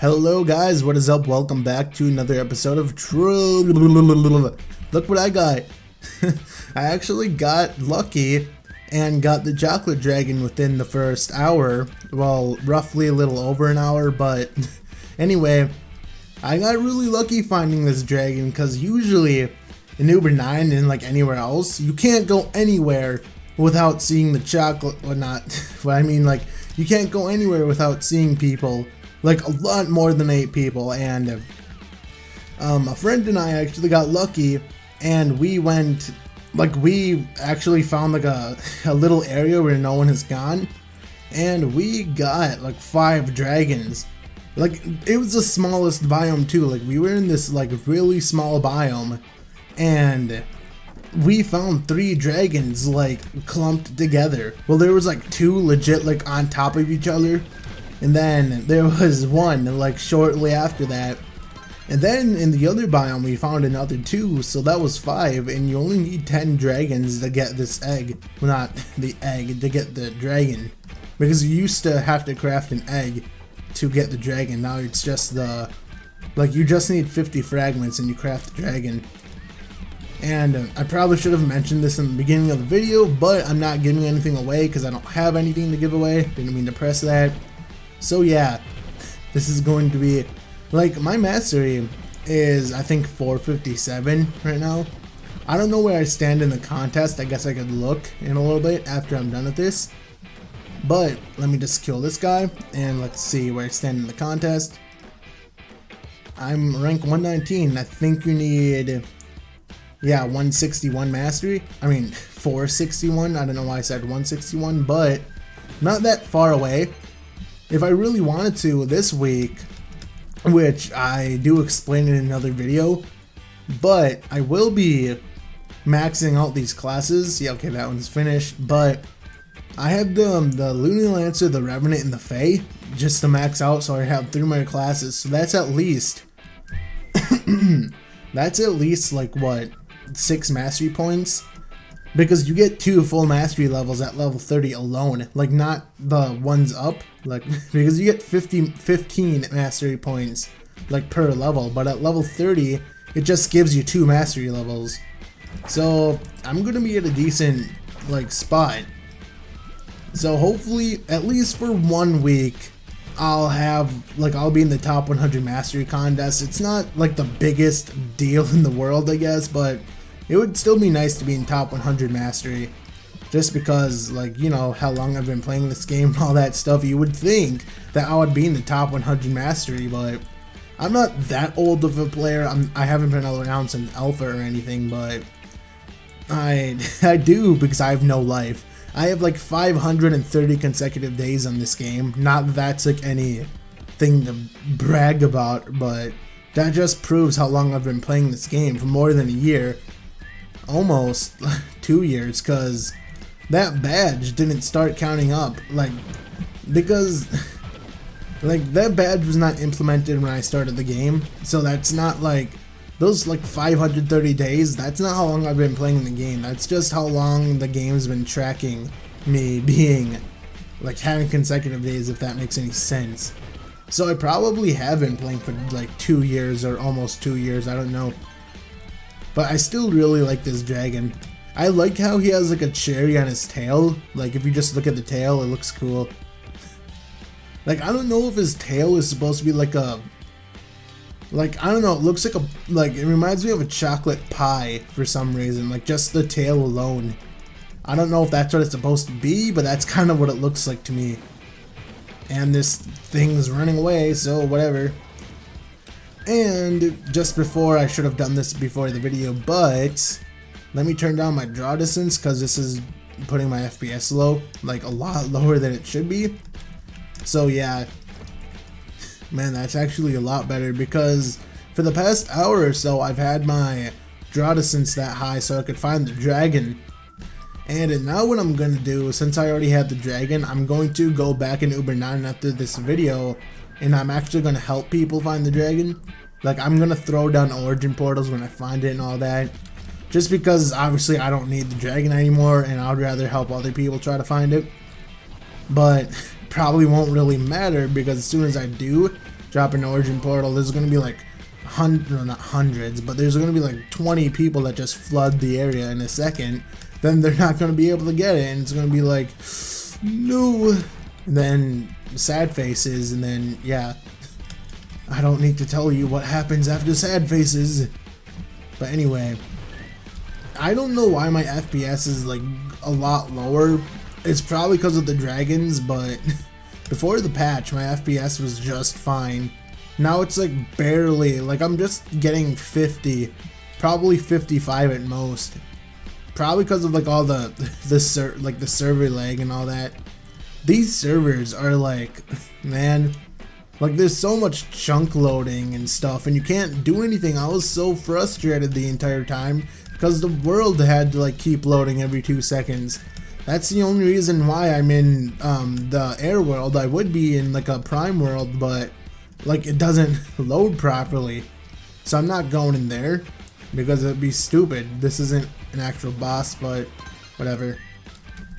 Hello guys, what is up? Welcome back to another episode of Trove. Look what I got. I actually got lucky and got the chocolate dragon within the first hour. Well, roughly a little over an hour, but anyway, I got really lucky finding this dragon because usually in Uber 9 and like anywhere else, you can't go anywhere without seeing the chocolate, or not, but I mean like you can't go anywhere without seeing people. Like a lot more than 8 people, and a friend and I actually got lucky, and we went, like we actually found like a little area where no one has gone, and we got like 5 dragons. Like it was the smallest biome too, like we were in this like really small biome, and we found 3 dragons like clumped together. Well, there was like 2 legit like on top of each other. And then there was one like shortly after that. And then in the other biome we found another 2, so that was 5, and you only need 10 dragons to get this egg. Well, not the egg, to get the dragon. Because you used to have to craft an egg to get the dragon. Now it's just the, like you just need 50 fragments and you craft the dragon. And I probably should have mentioned this in the beginning of the video, but I'm not giving anything away because I don't have anything to give away. Didn't mean to press that. So yeah, this is going to be, like, my mastery is I think 457 right now. I don't know where I stand in the contest. I guess I could look in a little bit after I'm done with this. But let me just kill this guy and let's see where I stand in the contest. I'm rank 119. I think you need, yeah, 161 mastery. I mean 461. I don't know why I said 161, but not that far away. If I really wanted to this week, which I do explain in another video, but I will be maxing out these classes. Yeah, okay, that one's finished, but I have the Looney Lancer, the Revenant, and the Fae just to max out, so I have 3 more classes, so that's at least that's at least like what, 6 mastery points? Because you get 2 full mastery levels at level 30 alone, like not the ones up, like because you get 15 mastery points like per level, but at level 30 it just gives you 2 mastery levels. So I'm gonna be at a decent like spot. So hopefully at least for 1 week I'll be in the top 100 mastery contest. It's not like the biggest deal in the world, I guess, but it would still be nice to be in top 100 mastery, just because, like, you know, how long I've been playing this game and all that stuff. You would think that I would be in the top 100 mastery, but I'm not that old of a player. I haven't been around since alpha or anything, but I do, because I have no life. I have like 530 consecutive days on this game. Not that that's like anything to brag about, but that just proves how long I've been playing this game, for more than a year. Almost 2 years, because that badge didn't start counting up, like, because like that badge was not implemented when I started the game, so that's not like those like 530 days, that's not how long I've been playing the game. That's just how long the game's been tracking me being, like, having consecutive days, if that makes any sense. So I probably have been playing for like 2 years or almost 2 years, I don't know. But I still really like this dragon. I like how he has like a cherry on his tail. Like if you just look at the tail, it looks cool. Like I don't know if his tail is supposed to be like a, like, I don't know, it looks like a, like it reminds me of a chocolate pie for some reason. Like just the tail alone. I don't know if that's what it's supposed to be, but that's kind of what it looks like to me. And this thing's running away, so whatever. And just before, I should have done this before the video, but let me turn down my draw distance, because this is putting my FPS low, like a lot lower than it should be. So yeah, man, that's actually a lot better, because for the past hour or so I've had my draw distance that high so I could find the dragon. And now what I'm going to do, since I already had the dragon, I'm going to go back in Uber 9 after this video, and I'm actually going to help people find the dragon. Like, I'm going to throw down origin portals when I find it and all that. Just because, obviously, I don't need the dragon anymore, and I'd rather help other people try to find it. But probably won't really matter, because as soon as I do, drop an origin portal, there's gonna be like not hundreds, but there's gonna be like 20 people that just flood the area in a second. Then they're not gonna be able to get it, and it's gonna be like, no. And then sad faces, and then yeah, I don't need to tell you what happens after sad faces. But anyway, I don't know why my FPS is like a lot lower. It's probably because of the dragons, but before the patch my FPS was just fine. Now it's like barely, like I'm just getting 50, probably 55 at most. Probably because of like all the server lag and all that. These servers are like, man, like there's so much chunk loading and stuff, and you can't do anything. I was so frustrated the entire time because the world had to like keep loading every 2 seconds. That's the only reason why I'm in the air world. I would be in like a prime world, but like it doesn't load properly. So I'm not going in there because it'd be stupid. This isn't an actual boss, but whatever.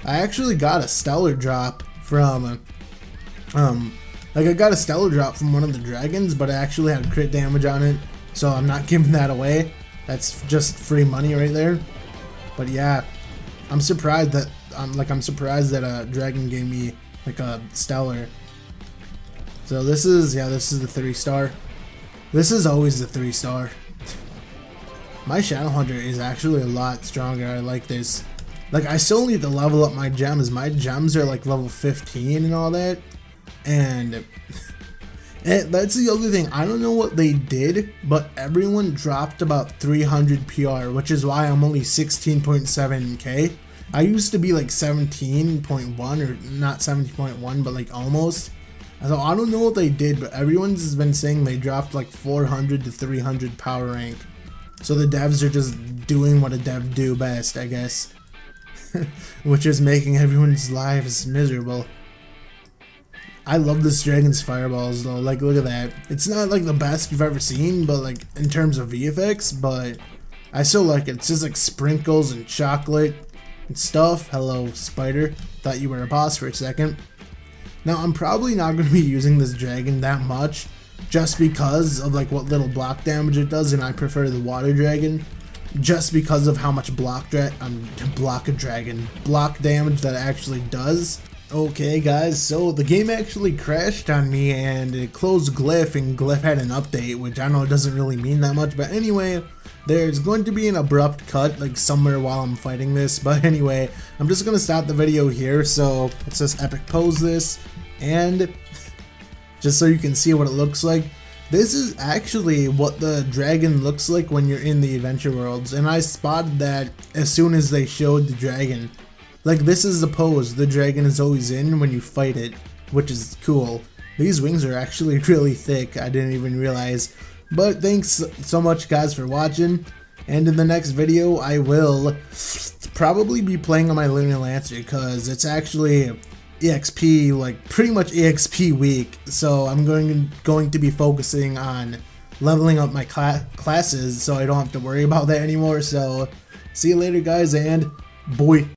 I actually got a stellar drop from I got a stellar drop from one of the dragons, but I actually had crit damage on it, so I'm not giving that away. That's just free money right there. But yeah, I'm surprised that a dragon gave me like a stellar. So this is the 3-star. This is always the 3-star. My Shadow Hunter is actually a lot stronger. I like this. Like, I still need to level up my gems. My gems are like level 15 and all that. And that's the other thing. I don't know what they did, but everyone dropped about 300 PR, which is why I'm only 16.7k. I used to be like 17.1, or not 17.1, but like almost. So I don't know what they did, but everyone's been saying they dropped like 400 to 300 power rank. So the devs are just doing what a dev do best, I guess. Which is making everyone's lives miserable. I love this dragon's fireballs though. Like, look at that. It's not like the best you've ever seen, but like in terms of VFX, but I still like it. It's just like sprinkles and chocolate and stuff. Hello, spider. Thought you were a boss for a second. Now I'm probably not going to be using this dragon that much, just because of like what little block damage it does, and I prefer the water dragon. Just because of how much block damage that it actually does. Okay guys, so the game actually crashed on me and it closed Glyph, and Glyph had an update, which I know doesn't really mean that much, but anyway, there's going to be an abrupt cut like somewhere while I'm fighting this. But anyway, I'm just gonna stop the video here, so let's just epic pose this, and just so you can see what it looks like. This is actually what the dragon looks like when you're in the adventure worlds, and I spotted that as soon as they showed the dragon. Like, this is the pose the dragon is always in when you fight it, which is cool. These wings are actually really thick, I didn't even realize. But thanks so much guys for watching, and in the next video I will probably be playing on my Lunar Lancer, because it's actually EXP, like pretty much EXP week, so I'm going to be focusing on leveling up my classes so I don't have to worry about that anymore. So see you later guys, and boy.